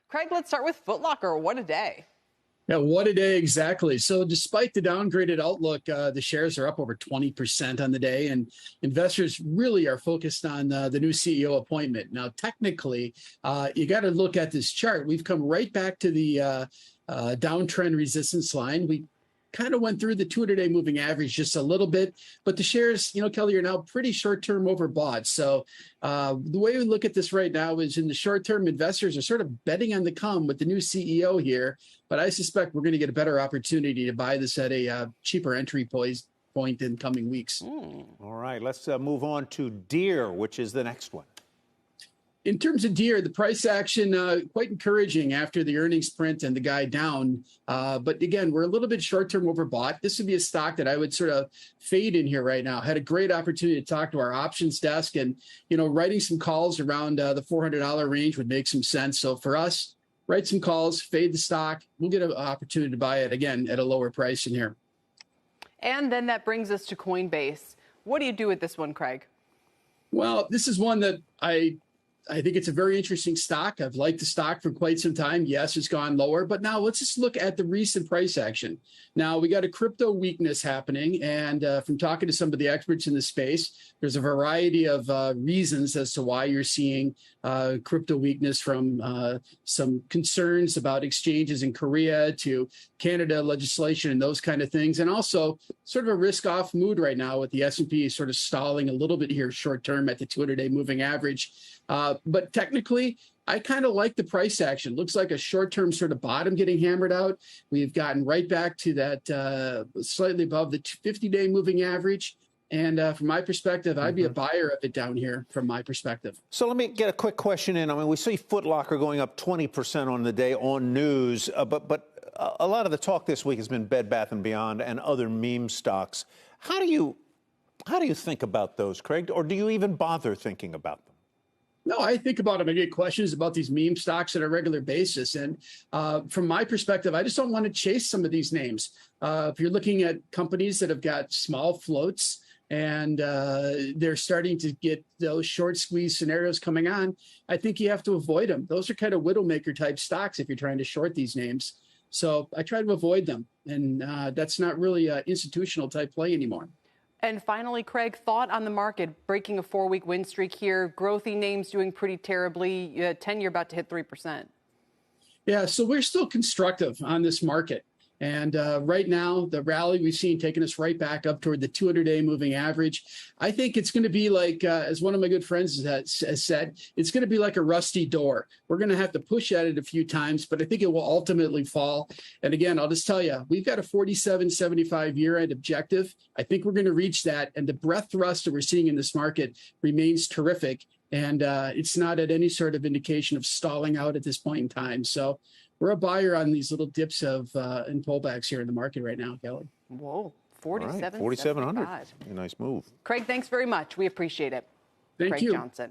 Craig, let's start with Foot Locker. What a day. Yeah, what a day, exactly. So despite the downgraded outlook, the shares are up over 20% on the day, and investors really are focused on the new CEO appointment. Now, technically, you got to look at this chart. We've come right back to the downtrend resistance line. We kind of went through the 200-day moving average just a little bit, but the shares, Kelly, are now pretty short-term overbought. So the way we look at this right now is in the short term, investors are sort of betting on the come with the new CEO here, but I suspect we're going to get a better opportunity to buy this at a cheaper entry point in coming weeks. All right, let's move on to Deere, which is the next one. In terms of Deere, the price action quite encouraging after the earnings print and the guide down. But again, we're a little bit short-term overbought. This would be a stock that I would sort of fade in here right now. Had a great opportunity to talk to our options desk, and writing some calls around the $400 range would make some sense. So for us, write some calls, fade the stock. We'll get an opportunity to buy it again at a lower price in here. And then that brings us to Coinbase. What do you do with this one, Craig? Well, this is one that I think it's a very interesting stock. I've liked the stock for quite some time. Yes, it's gone lower, but now let's just look at the recent price action. Now, we got a crypto weakness happening, and from talking to some of the experts in the space, there's a variety of reasons as to why you're seeing crypto weakness, from some concerns about exchanges in Korea to Canada legislation and those kind of things, and also sort of a risk-off mood right now with the S&P sort of stalling a little bit here short-term at the 200-day moving average. But technically, I kind of like the price action. Looks like a short-term sort of bottom getting hammered out. We've gotten right back to that slightly above the 50-day moving average. And from my perspective, I'd be a buyer of it down here from my perspective. So let me get a quick question in. I mean, we see Foot Locker going up 20% on the day on news, but a lot of the talk this week has been Bed Bath & Beyond and other meme stocks. How do you think about those, Craig? Or do you even bother thinking about them? No, I think about them. I get questions about these meme stocks on a regular basis. And from my perspective, I just don't want to chase some of these names. If you're looking at companies that have got small floats and they're starting to get those short squeeze scenarios coming on, I think you have to avoid them. Those are kind of widowmaker type stocks if you're trying to short these names. So I try to avoid them. And that's not really an institutional type play anymore. And finally, Craig, thought on the market, breaking a 4-week win streak here, growthy names doing pretty terribly, 10-year about to hit 3%. Yeah, so we're still constructive on this market. And right now, the rally we've seen taking us right back up toward the 200-day moving average. I think it's going to be like, as one of my good friends has said, it's going to be like a rusty door. We're going to have to push at it a few times, but I think it will ultimately fall. And again, I'll just tell you, we've got a 47.75 year-end objective. I think we're going to reach that. And the breadth thrust that we're seeing in this market remains terrific. And it's not at any sort of indication of stalling out at this point in time. So we're a buyer on these little dips of and pullbacks here in the market right now, Kelly. Whoa, 47. Right, 4,700. A nice move. Craig, thanks very much. We appreciate it. Thank you. Craig Johnson.